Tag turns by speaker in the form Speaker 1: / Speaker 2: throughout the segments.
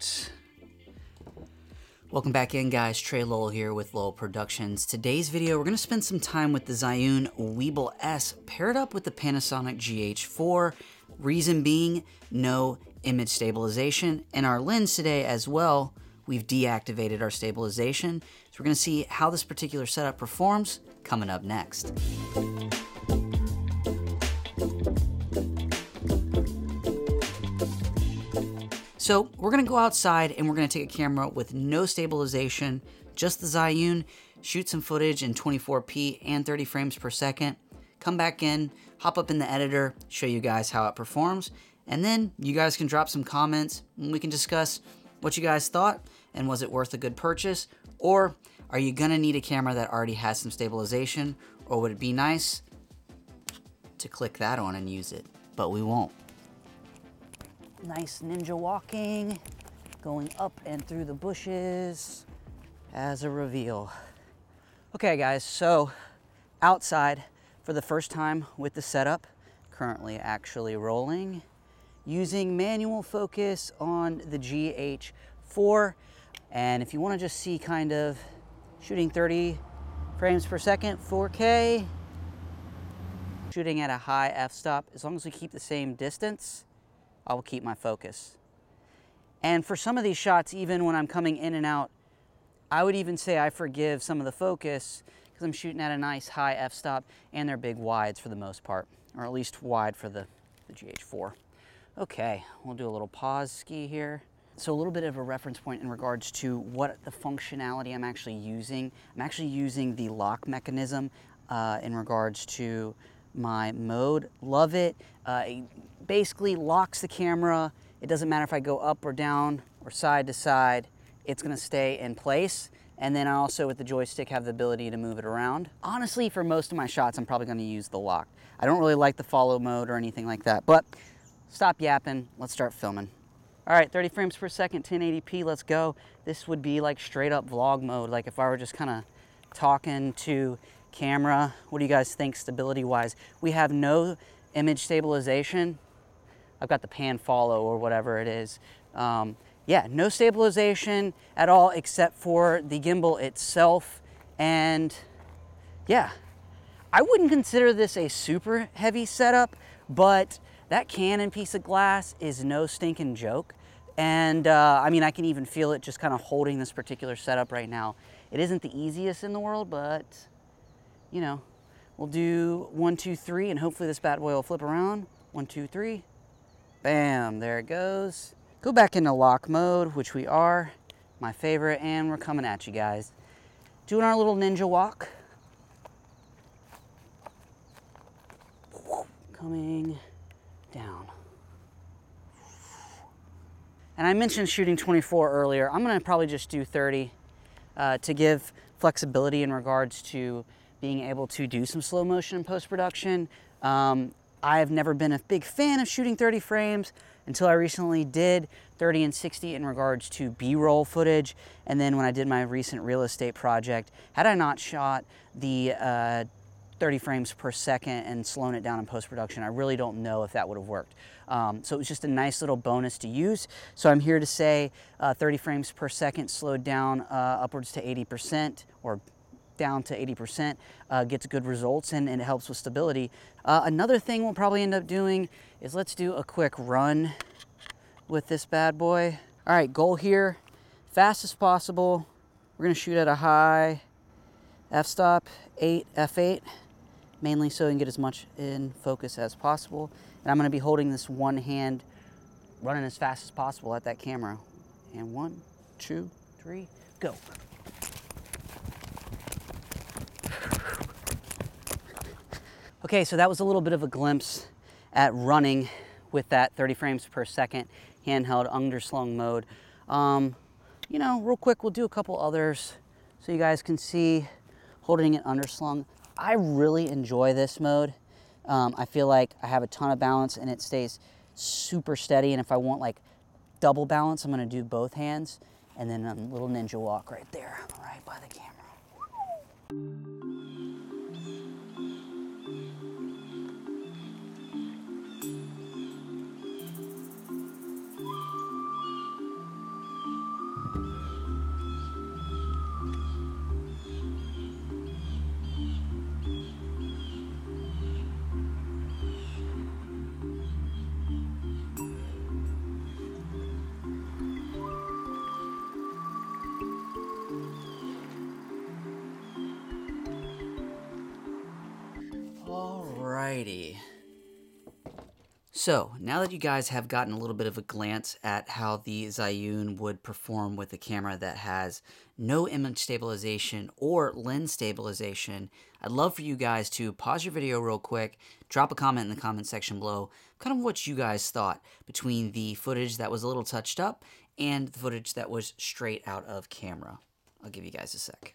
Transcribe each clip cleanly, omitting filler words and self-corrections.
Speaker 1: right. Welcome back in, guys. Trey Lowell here with Lowell Productions. Today's video, we're going to spend some time with the Zhiyun Weebill S paired up with the PANASONIC GH4. Reason being, no image stabilization. And our lens today as well, we've deactivated our stabilization. So we're going to see how this particular setup performs coming up next. So we're going to go outside and we're going to take a camera with no stabilization, just the Zhiyun, shoot some footage in 24p and 30 frames per second, come back in, hop up in the editor, show you guys how it performs, and then you guys can drop some comments and we can discuss what you guys thought and was it worth a good purchase, or are you going to need a camera that already has some stabilization, or would it be nice to click that on and use it, but we won't. Nice ninja walking, going up and through the bushes as a reveal. Okay guys, so outside for the first time with the setup, currently actually rolling, using manual focus on the GH4. And if you want to just see kind of shooting 30 frames per second, 4K, shooting at a high f-stop, as long as we keep the same distance, I will keep my focus. And for some of these shots, even when I'm coming in and out, I would even say I forgive some of the focus because I'm shooting at a nice high f-stop and they're big wides for the most part, or at least wide for the GH4. Okay, we'll do a little pause ski here. So a little bit of a reference point in regards to what the functionality I'm actually using. I'm actually using the lock mechanism in regards to my mode. Love it. It basically locks the camera. It doesn't matter if I go up or down or side to side, it's gonna stay in place. And then I also, with the joystick, have the ability to move it around. Honestly, for most of my shots, I'm probably gonna use the lock. I don't really like the follow mode or anything like that, but stop yapping, let's start filming. All right, 30 frames per second, 1080p, let's go. This would be like straight up vlog mode, like if I were just kind of talking to camera. What do you guys think stability wise? We have no image stabilization. I've got the pan follow or whatever it is. Yeah, no stabilization at all except for the gimbal itself. And yeah, I wouldn't consider this a super heavy setup, but that Canon piece of glass is no stinking joke. And I mean, I can even feel it just kind of holding this particular setup right now. It isn't the easiest in the world, but you know, we'll do 1, 2, 3, and hopefully this bad boy will flip around. 1, 2, 3. Bam, there it goes. Go back into lock mode, which we are, my favorite, and we're coming at you guys. Doing our little ninja walk. Coming down. And I mentioned shooting 24 earlier. I'm gonna probably just do 30 to give flexibility in regards to being able to do some slow motion in post-production. I've never been a big fan of shooting 30 frames until I recently did 30 and 60 in regards to B-roll footage. And then when I did my recent real estate project, had I not shot the 30 frames per second and slowing it down in post-production, I really don't know if that would have worked. So it was just a nice little bonus to use. So I'm here to say 30 frames per second slowed down upwards to 80% or down to 80%, gets good results and it helps with stability. Another thing we'll probably end up doing is let's do a quick run with this bad boy. All right, goal here, fast as possible. We're gonna shoot at a high f-stop, f8, mainly so we can get as much in focus as possible. And I'm gonna be holding this one hand, running as fast as possible at that camera. And 1, 2, 3, go. Okay, so that was a little bit of a glimpse at running with that 30 frames per second handheld underslung mode. You know, real quick, we'll do a couple others so you guys can see holding it underslung. I really enjoy this mode. I feel like I have a ton of balance and it stays super steady. And if I want like double balance, I'm gonna do both hands and then a little ninja walk right there, right by the camera. Alrighty. So, now that you guys have gotten a little bit of a glance at how the Zhiyun would perform with a camera that has no image stabilization or lens stabilization, I'd love for you guys to pause your video real quick, drop a comment in the comment section below, kind of what you guys thought between the footage that was a little touched up and the footage that was straight out of camera. I'll give you guys a sec.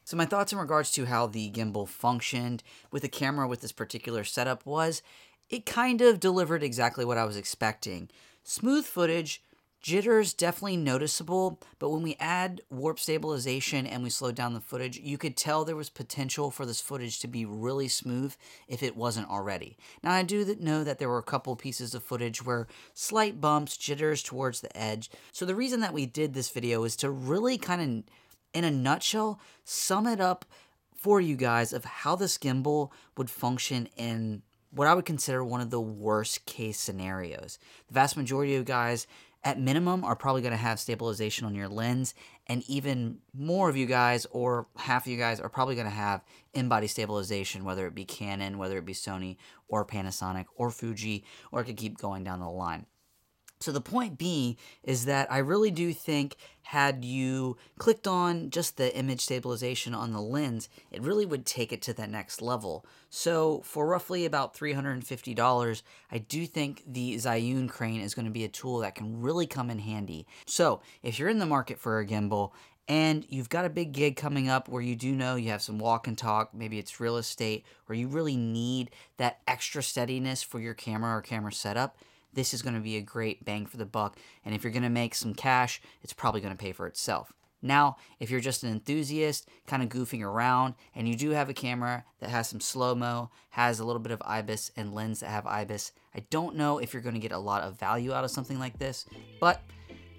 Speaker 1: So my thoughts in regards to how the gimbal functioned with the camera with this particular setup was, it kind of delivered exactly what I was expecting. Smooth footage, jitters definitely noticeable, but when we add warp stabilization and we slowed down the footage, you could tell there was potential for this footage to be really smooth if it wasn't already. Now I do know that there were a couple pieces of footage where slight bumps, jitters towards the edge. So the reason that we did this video is to really kind of, in a nutshell, sum it up for you guys of how this gimbal would function in what I would consider one of the worst case scenarios. The vast majority of you guys, at minimum, are probably going to have stabilization on your lens, and even more of you guys, or half of you guys, are probably going to have in-body stabilization, whether it be Canon, whether it be Sony, or Panasonic, or Fuji, or it could keep going down the line. So the point being is that I really do think had you clicked on just the image stabilization on the lens, it really would take it to that next level. So for roughly about $350, I do think the Zhiyun crane is going to be a tool that can really come in handy. So if you're in the market for a gimbal and you've got a big gig coming up where you do know you have some walk and talk, maybe it's real estate, or you really need that extra steadiness for your camera or camera setup, this is going to be a great bang for the buck, and if you're going to make some cash, it's probably going to pay for itself. Now, if you're just an enthusiast, kind of goofing around, and you do have a camera that has some slow-mo, has a little bit of IBIS, and lens that have IBIS, I don't know if you're going to get a lot of value out of something like this, but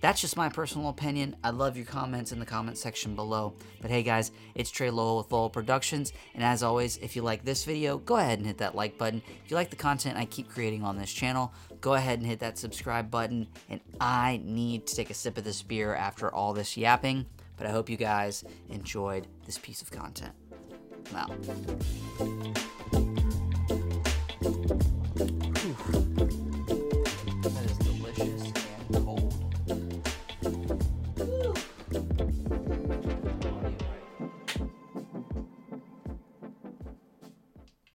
Speaker 1: that's just my personal opinion. I love your comments in the comment section below. But hey guys, it's Trey Lowell with Lowell Productions, and as always, if you like this video, go ahead and hit that like button. If you like the content I keep creating on this channel, go ahead and hit that subscribe button. And I need to take a sip of this beer after all this yapping, but I hope you guys enjoyed this piece of content. I'm out.